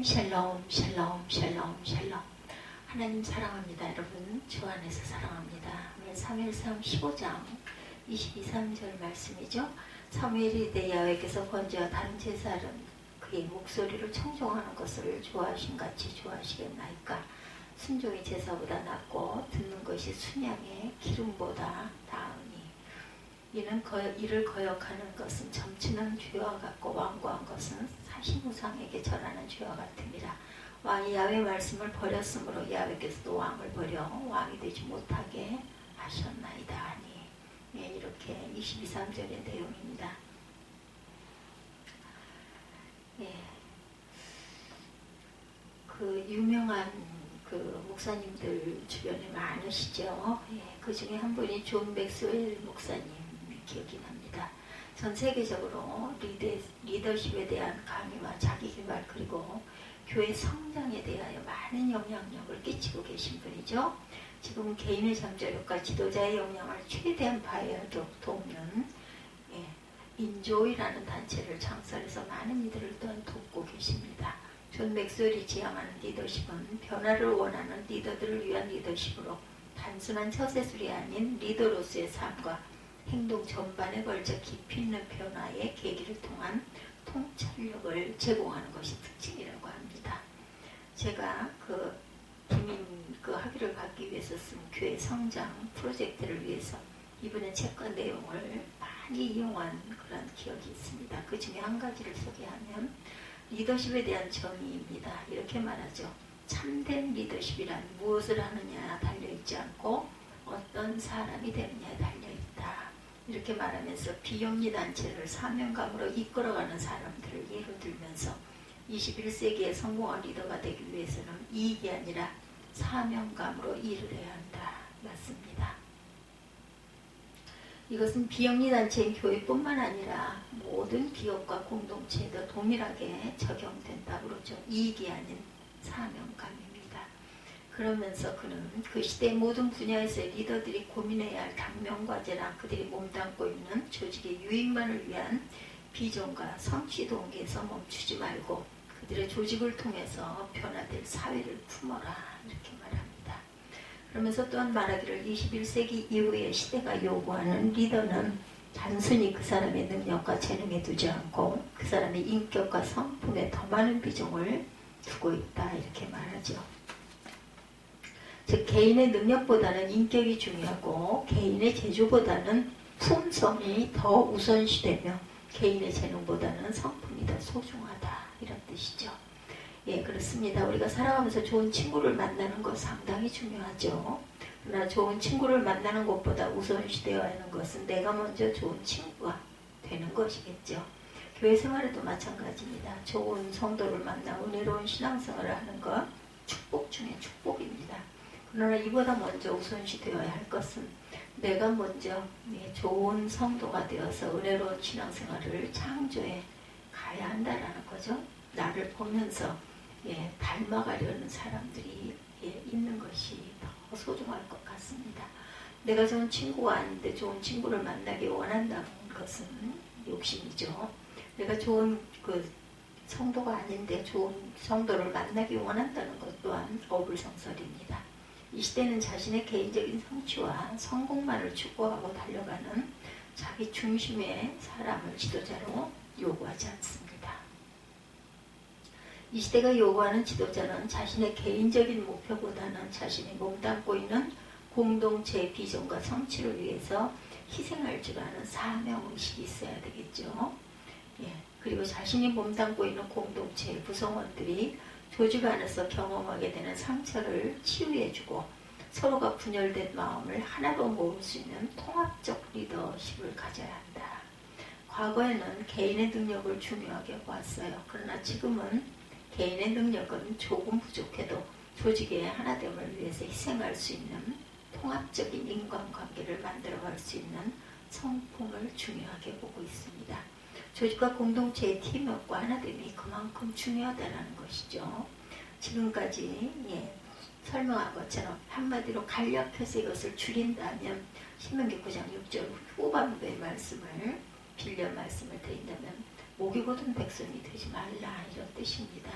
샬롬 샬롬 샬롬 샬롬. 하나님 사랑합니다. 여러분 주 안에서 사랑합니다. 오늘 사무엘상 15장 22, 3절 말씀이죠. 사무엘이 내 야훼께서 번제와 다른 제사는 그의 목소리를 청종하는 것을 좋아하신 같이 좋아하시겠나이까. 순종이 제사보다 낫고 듣는 것이 순양의 기름보다 나으니 이를 거역하는 것은 점치는 죄와 같고 완고한 것은 사신우상에게 절하는 죄와 같으니라. 왕이 야훼 말씀을 버렸으므로 야훼께서도 왕을 버려 왕이 되지 못하게 하셨나이다 하니. 예, 이렇게 22, 3절의 내용입니다. 예, 그 유명한 그 목사님들 주변에 많으시죠. 예, 그 중에 한 분이 존 맥스웰 목사님 기억이 납니다. 전 세계적으로 리더십에 대한 강의와 자기개발 그리고 교회 성장에 대하여 많은 영향력을 끼치고 계신 분이죠. 지금 개인의 잠재력과 지도자의 역량을 최대한 발휘하도록 돕는 인조이라는 단체를 창설해서 많은 이들을 또한 돕고 계십니다. 존 맥스웰이 지향하는 리더십은 변화를 원하는 리더들을 위한 리더십으로 단순한 처세술이 아닌 리더로서의 삶과 행동 전반에 걸쳐 깊이 있는 변화의 계기를 통한 통찰력을 제공하는 것이 특징이라고 합니다. 제가 그 기민 학위를 받기 위해서 쓴 교회 성장 프로젝트를 위해서 이번에 책과 내용을 많이 이용한 그런 기억이 있습니다. 그 중에 한 가지를 소개하면 리더십에 대한 정의입니다. 이렇게 말하죠. 참된 리더십이란 무엇을 하느냐에 달려있지 않고 어떤 사람이 되느냐에 달려있다. 이렇게 말하면서 비영리 단체를 사명감으로 이끌어가는 사람들을 예로 들면서 21세기에 성공한 리더가 되기 위해서는 이익이 아니라 사명감으로 일을 해야 한다. 맞습니다. 이것은 비영리 단체인 교회뿐만 아니라 모든 기업과 공동체에도 동일하게 적용된다고 그러죠. 이익이 아닌 사명감입니다. 그러면서 그는 그 시대의 모든 분야에서의 리더들이 고민해야 할 당면과제나 그들이 몸담고 있는 조직의 유익만을 위한 비전과 성취 동기에서 멈추지 말고 그들의 조직을 통해서 변화될 사회를 품어라. 이렇게 말합니다. 그러면서 또한 말하기를 21세기 이후의 시대가 요구하는 리더는 단순히 그 사람의 능력과 재능에 두지 않고 그 사람의 인격과 성품에 더 많은 비중을 두고 있다. 이렇게 말하죠. 즉 개인의 능력보다는 인격이 중요하고 개인의 재주보다는 품성이 더 우선시되며 개인의 재능보다는 성품이 더 소중하다. 이런 뜻이죠. 예, 그렇습니다. 우리가 살아가면서 좋은 친구를 만나는 것 상당히 중요하죠. 그러나 좋은 친구를 만나는 것보다 우선시되어야 하는 것은 내가 먼저 좋은 친구가 되는 것이겠죠. 교회 생활에도 마찬가지입니다. 좋은 성도를 만나 은혜로운 신앙생활을 하는 것 축복 중에 축복입니다. 그러나 이보다 먼저 우선시되어야 할 것은 내가 먼저 좋은 성도가 되어서 은혜로운 신앙생활을 창조해 가야 한다라는 거죠. 나를 보면서 닮아가려는 사람들이 있는 것이 더 소중할 것 같습니다. 내가 좋은 친구가 아닌데 좋은 친구를 만나기 원한다는 것은 욕심이죠. 내가 좋은 성도가 아닌데 좋은 성도를 만나기 원한다는 것 또한 어불성설입니다. 이 시대는 자신의 개인적인 성취와 성공만을 추구하고 달려가는 자기 중심의 사람을 지도자로 요구하지 않습니다. 이 시대가 요구하는 지도자는 자신의 개인적인 목표보다는 자신이 몸담고 있는 공동체의 비전과 성취를 위해서 희생할 줄 아는 사명의식이 있어야 되겠죠. 예, 그리고 자신이 몸담고 있는 공동체의 구성원들이 조직 안에서 경험하게 되는 상처를 치유해주고 서로가 분열된 마음을 하나로 모을 수 있는 통합적 리더십을 가져야 한다. 과거에는 개인의 능력을 중요하게 보았어요. 그러나 지금은 개인의 능력은 조금 부족해도 조직의 하나됨을 위해서 희생할 수 있는 통합적인 인간관계를 만들어갈 수 있는 성품을 중요하게 보고 있습니다. 조직과 공동체의 팀워크와 하나됨이 그만큼 중요하다는 것이죠. 지금까지 설명한 것처럼 한마디로 간략해서 이것을 줄인다면 신명기 9장 6절 후반부의 말씀을 빌려 말씀을 드린다면 목이 곧은 백성이 되지 말라 이런 뜻입니다.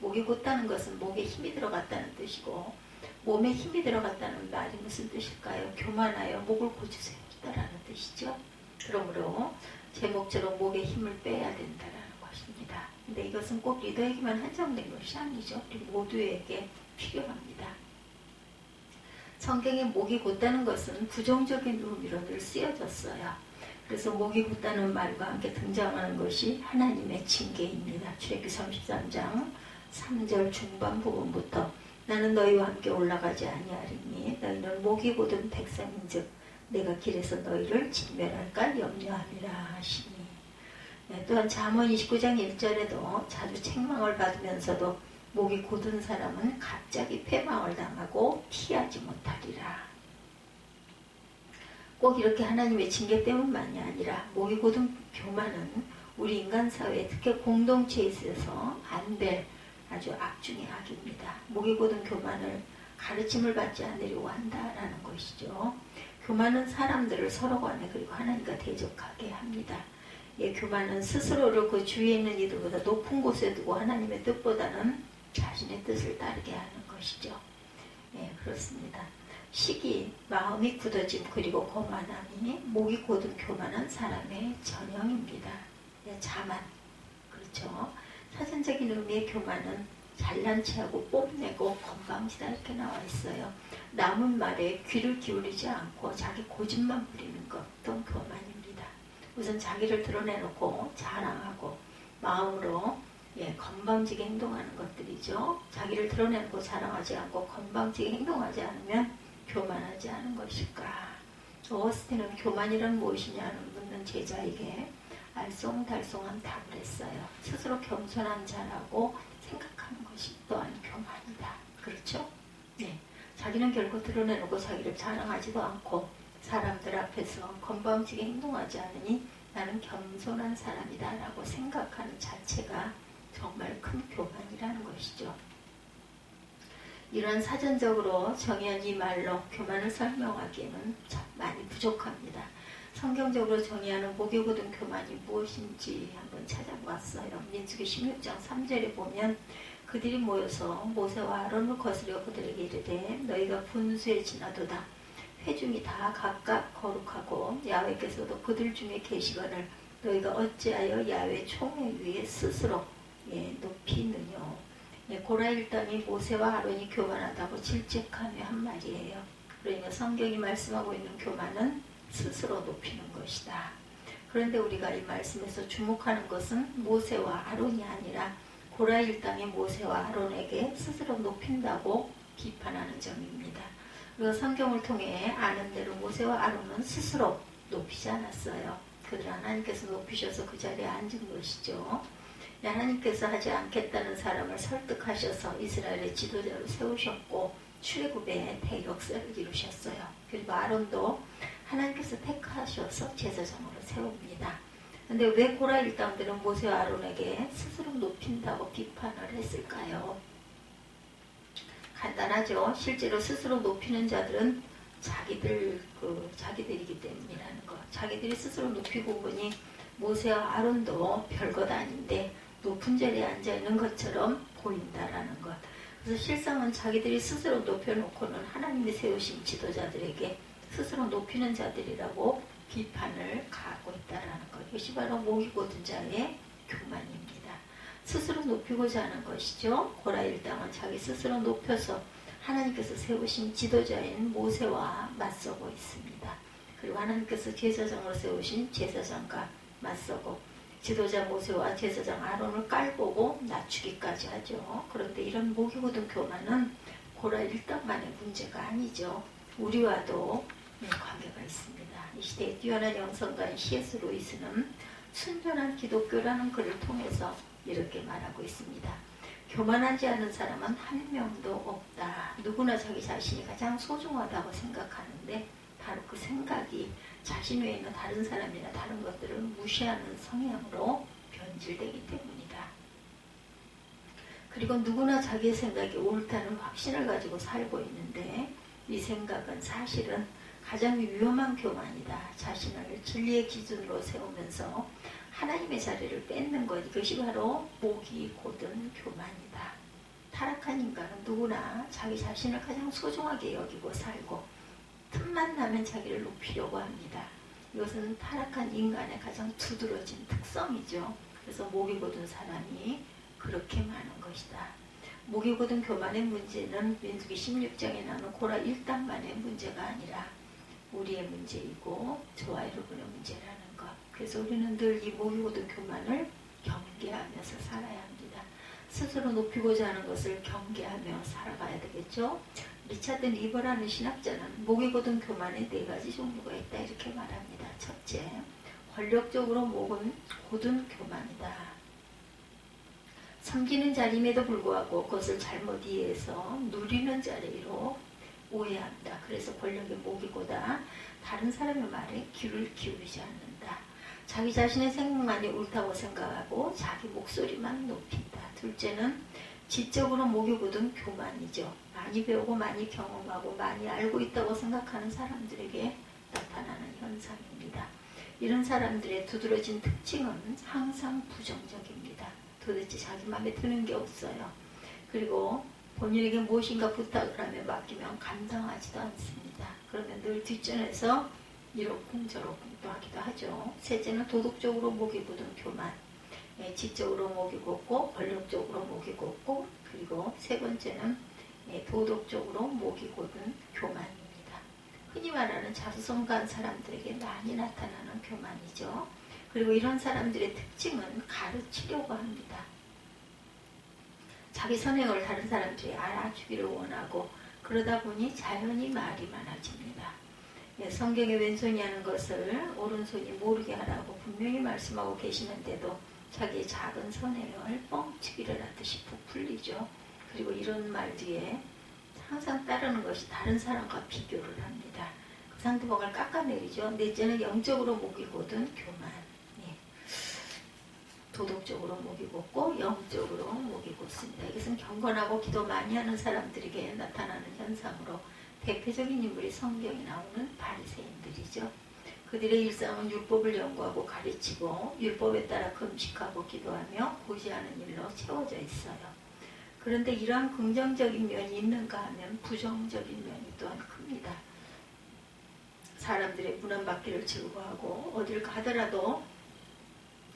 목이 곧다는 것은 목에 힘이 들어갔다는 뜻이고 몸에 힘이 들어갔다는 말이 무슨 뜻일까요? 교만하여 목을 고주세우다라는 뜻이죠. 그러므로 제목처럼 목에 힘을 빼야 된다라는 것입니다. 근데 이것은 꼭 리더에게만 한정된 것이 아니죠. 우리 모두에게 필요합니다. 성경에 목이 곧다는 것은 부정적인 의미로 늘 쓰여졌어요. 그래서 목이 곧다는 말과 함께 등장하는 것이 하나님의 징계입니다. 출애굽기 33장 3절 중반 부분부터 나는 너희와 함께 올라가지 아니하리니 너희는 목이 곧은 백성인즉 내가 길에서 너희를 진멸할까 염려함이라 하시니. 네, 또한 잠언 29장 1절에도 자주 책망을 받으면서도 목이 곧은 사람은 갑자기 패망을 당하고 피하지 못하리라. 꼭 이렇게 하나님의 징계 때문만이 아니라 목이 곧은 교만은 우리 인간 사회에 특히 공동체에 있어서 안 될 아주 악 중의 악입니다. 목이 곧은 교만을 가르침을 받지 않으려고 한다라는 것이죠. 교만은 사람들을 서로 간에 그리고 하나님과 대적하게 합니다. 예, 교만은 스스로를 그 주위에 있는 이들보다 높은 곳에 두고 하나님의 뜻보다는 자신의 뜻을 따르게 하는 것이죠. 예, 그렇습니다. 시기, 마음이 굳어짐 그리고 거만함이 목이 곧은 교만한 사람의 전형입니다. 예, 자만, 그렇죠. 사전적인 의미의 교만은 잘난 체하고 뽐내고 건방지다 이렇게 나와 있어요. 남은 말에 귀를 기울이지 않고 자기 고집만 부리는 것도 교만입니다. 우선 자기를 드러내놓고 자랑하고 마음으로 건방지게 행동하는 것들이죠. 자기를 드러내놓고 자랑하지 않고 건방지게 행동하지 않으면 교만하지 않은 것일까? 어거스틴은 교만이란 무엇이냐는 묻는 제자에게 알쏭달쏭한 답을 했어요. 스스로 겸손한 자라고 생각하는 것이 또한 교만이다. 그렇죠? 네. 자기는 결코 드러내놓고 자기를 자랑하지도 않고 사람들 앞에서 건방지게 행동하지 않으니 나는 겸손한 사람이다 라고 생각하는 자체가 정말 큰 교만이라는 것이죠. 이러한 사전적으로 정의한 이 말로 교만을 설명하기에는 참 많이 부족합니다. 성경적으로 정의하는 목이 곧은 교만이 무엇인지 한번 찾아보았어요. 민수기 16장 3절에 보면 그들이 모여서 모세와 아론을 거스려 그들에게 이르되 너희가 분수에 지나도다. 회중이 다 각각 거룩하고 야훼께서도 그들 중에 계시거늘 너희가 어찌하여 야훼 총회 위에 스스로 높이느뇨. 고라 일당이 모세와 아론이 교만하다고 질책하며 한 말이에요. 그러니까 성경이 말씀하고 있는 교만은 스스로 높이는 것이다. 그런데 우리가 이 말씀에서 주목하는 것은 모세와 아론이 아니라 고라 일당이 모세와 아론에게 스스로 높인다고 비판하는 점입니다. 그리고 성경을 통해 아는 대로 모세와 아론은 스스로 높이지 않았어요. 그들 하나님께서 높이셔서 그 자리에 앉은 것이죠. 하나님께서 하지 않겠다는 사람을 설득하셔서 이스라엘의 지도자로 세우셨고 출애굽의 대역사를 이루셨어요. 그리고 아론도 하나님께서 택하셔서 제사장으로 세웁니다. 그런데 왜 고라 일당들은 모세와 아론에게 스스로 높인다고 비판을 했을까요? 간단하죠. 실제로 스스로 높이는 자들은 자기들이기 때문이라는 것. 자기들이 스스로 높이고 보니 모세와 아론도 별것 아닌데 높은 자리에 앉아있는 것처럼 보인다라는 것. 그래서 실상은 자기들이 스스로 높여놓고는 하나님이 세우신 지도자들에게 스스로 높이는 자들이라고 비판을 가하고 있다라는 것. 이것이 바로 목이 곧은 자의 교만입니다. 스스로 높이고자 하는 것이죠. 고라 일당은 자기 스스로 높여서 하나님께서 세우신 지도자인 모세와 맞서고 있습니다. 그리고 하나님께서 제사장으로 세우신 제사장과 맞서고 지도자 모세와 제사장 아론을 깔보고 낮추기까지 하죠. 그런데 이런 목이 곧은 교만은 고라 일당만의 문제가 아니죠. 우리와도 관계가 있습니다. 이 시대의 뛰어난 영성가인 C.S. 루이스는 순전한 기독교라는 글을 통해서 이렇게 말하고 있습니다. 교만하지 않은 사람은 한 명도 없다. 누구나 자기 자신이 가장 소중하다고 생각하는데 바로 그 생각이 자신 외에 있는 다른 사람이나 다른 것들을 무시하는 성향으로 변질되기 때문이다. 그리고 누구나 자기의 생각이 옳다는 확신을 가지고 살고 있는데 이 생각은 사실은 가장 위험한 교만이다. 자신을 진리의 기준으로 세우면서 하나님의 자리를 뺏는 것. 이것이 바로 목이 곧은 교만이다. 타락한 인간은 누구나 자기 자신을 가장 소중하게 여기고 살고 틈만 나면 자기를 높이려고 합니다. 이것은 타락한 인간의 가장 두드러진 특성이죠. 그래서 목이 곧은 사람이 그렇게 많은 것이다. 목이 곧은 교만의 문제는 민수기 16장에 나오는 고라 1단만의 문제가 아니라 우리의 문제이고 저와여러분의 문제라는 것. 그래서 우리는 늘 이 목이 곧은 교만을 경계하면서 살아야 합니다. 스스로 높이고자 하는 것을 경계하며 살아가야 되겠죠. 리차드 리버라는 신학자는 목이 곧은 교만의 4가지 종류가 있다 이렇게 말합니다. 첫째, 권력적으로 목은 곧은 교만이다. 섬기는 자리임에도 불구하고 그것을 잘못 이해해서 누리는 자리로 오해한다. 그래서 권력의 목이 고다 다른 사람의 말에 귀를 기울이지 않는다. 자기 자신의 생각만이 옳다고 생각하고 자기 목소리만 높인다. 둘째는 지적으로 목이 곧은 교만이죠. 많이 배우고 많이 경험하고 많이 알고 있다고 생각하는 사람들에게 나타나는 현상입니다. 이런 사람들의 두드러진 특징은 항상 부정적입니다. 도대체 자기 마음에 드는 게 없어요. 그리고 본인에게 무엇인가 부탁을 하면 맡기면 감당하지도 않습니다. 그러면 늘 뒷전에서 이러쿵저러쿵 하기도 하죠. 셋째는 도덕적으로 목이 곧은 교만, 지적으로 목이 곧고 권력적으로 목이 곧고, 그리고 세 번째는 도덕적으로 목이 곧은 교만입니다. 흔히 말하는 자수성가한 사람들에게 많이 나타나는 교만이죠. 그리고 이런 사람들의 특징은 가르치려고 합니다. 자기 선행을 다른 사람들이 알아주기를 원하고 그러다 보니 자연히 말이 많아집니다. 성경에 왼손이 하는 것을 오른손이 모르게 하라고 분명히 말씀하고 계시는데도 자기의 작은 선행을 뻥치기를 하듯이 부풀리죠. 그리고 이런 말 뒤에 항상 따르는 것이 다른 사람과 비교를 합니다. 그 상대방을 깎아내리죠. 넷째는 영적으로 목이 곧은 교만. 도덕적으로 목이 곧고 영적으로 목이 곧습니다. 이것은 경건하고 기도 많이 하는 사람들에게 나타나는 현상으로 대표적인 인물이 성경에 나오는 바리새인들이죠. 그들의 일상은 율법을 연구하고 가르치고 율법에 따라 금식하고 기도하며 고지하는 일로 채워져 있어요. 그런데 이러한 긍정적인 면이 있는가 하면 부정적인 면이 또한 큽니다. 사람들의 문안받기를 즐거워하고 어딜 가더라도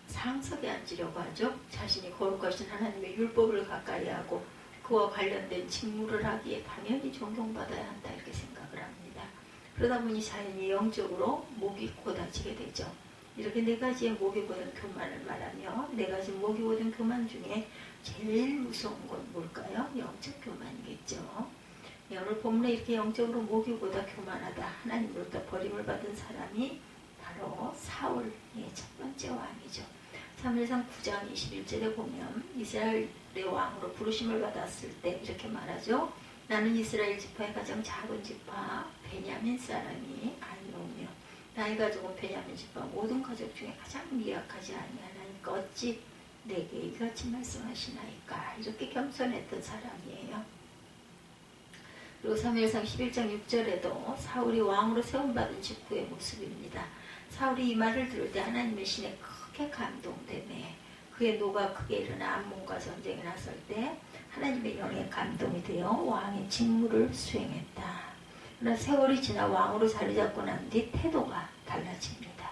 상석에 앉으려고 하죠. 자신이 거룩하신 하나님의 율법을 가까이 하고 그와 관련된 직무를 하기에 당연히 존경받아야 한다 이렇게 생각을 합니다. 그러다 보니 자연히 영적으로 목이 곧아지게 되죠. 이렇게 4가지의 목이 곧은 교만을 말하며 4가지 목이 곧은 교만 중에 제일 무서운 건 뭘까요? 영적 교만이겠죠. 오늘 본문에 이렇게 영적으로 목이 고다 교만하다 하나님으로부터 버림을 받은 사람이 바로 사울의 첫 번째 왕이죠. 사무엘상 9장 21절에 보면 이스라엘의 왕으로 부르심을 받았을 때 이렇게 말하죠. 나는 이스라엘 지파의 가장 작은 지파 베냐민 사람이 아니오며 나의 가족은 베냐민 지파 모든 가족 중에 가장 미약하지 아니하나이까 어찌 내게 이같이 말씀하시나이까. 이렇게 겸손했던 사람이에요. 그리고 사무엘상 11장 6절에도 사울이 왕으로 세움받은 직후의 모습입니다. 사울이 이 말을 들을 때 하나님의 신에 크게 감동되매 그의 노가 크게 일어나 암몬과 전쟁에 나설 때 하나님의 영에 감동이 되어 왕의 직무를 수행했다. 그러나 세월이 지나 왕으로 자리 잡고 난 뒤 태도가 달라집니다.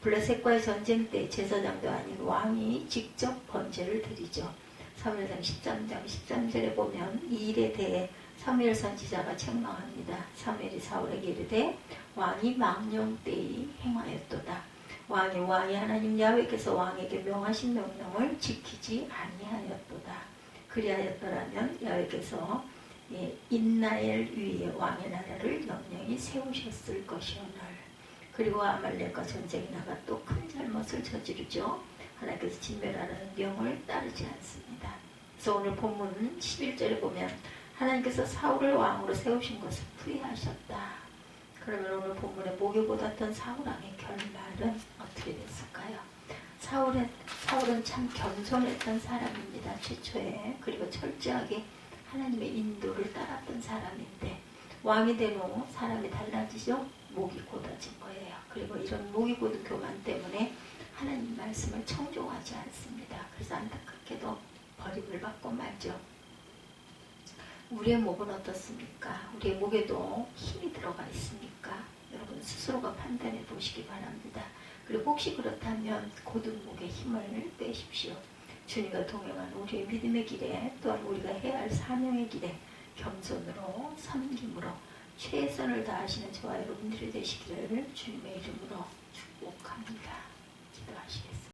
블레셋과의 전쟁 때 제사장도 아닌 왕이 직접 번제를 드리죠. 사무엘상 13장 13절에 보면 이 일에 대해 사무엘 선지자가 책망합니다. 사무엘이 사울에게 이르되 왕이 망령 때에 행하였도다. 왕이 하나님 야훼께서 왕에게 명하신 명령을 지키지 아니하였도다. 그리하였더라면 야훼께서 인나엘 위에 왕의 나라를 영영히 세우셨을 것이오늘. 그리고 아말렉과 전쟁에 나가 또 큰 잘못을 저지르죠. 하나님께서 진멸하라는 명을 따르지 않습니다. 그래서 오늘 본문 11절에 보면 하나님께서 사울을 왕으로 세우신 것을 후회하셨다. 그러면 오늘 본문에 목이 곧았던 사울왕의 결말은 어떻게 됐을까요? 사울은 참 겸손했던 사람입니다. 최초에. 그리고 철저하게 하나님의 인도를 따랐던 사람인데 왕이 된 후 사람이 달라지죠. 목이 곧아진 거예요. 그리고 이런 목이 곧은 교만 때문에 하나님 말씀을 청종하지 않습니다. 그래서 안타깝게도 버림을 받고 말죠. 우리의 목은 어떻습니까? 우리의 목에도 힘이 들어가 있습니까? 여러분 스스로가 판단해 보시기 바랍니다. 그리고 혹시 그렇다면 곧은 목에 힘을 빼십시오. 주님과 동행하는 우리의 믿음의 길에, 또한 우리가 해야 할 사명의 길에 겸손으로 섬김으로 최선을 다하시는 저와 여러분들이 되시기를 주님의 이름으로 축복합니다. 기도하시겠습니다.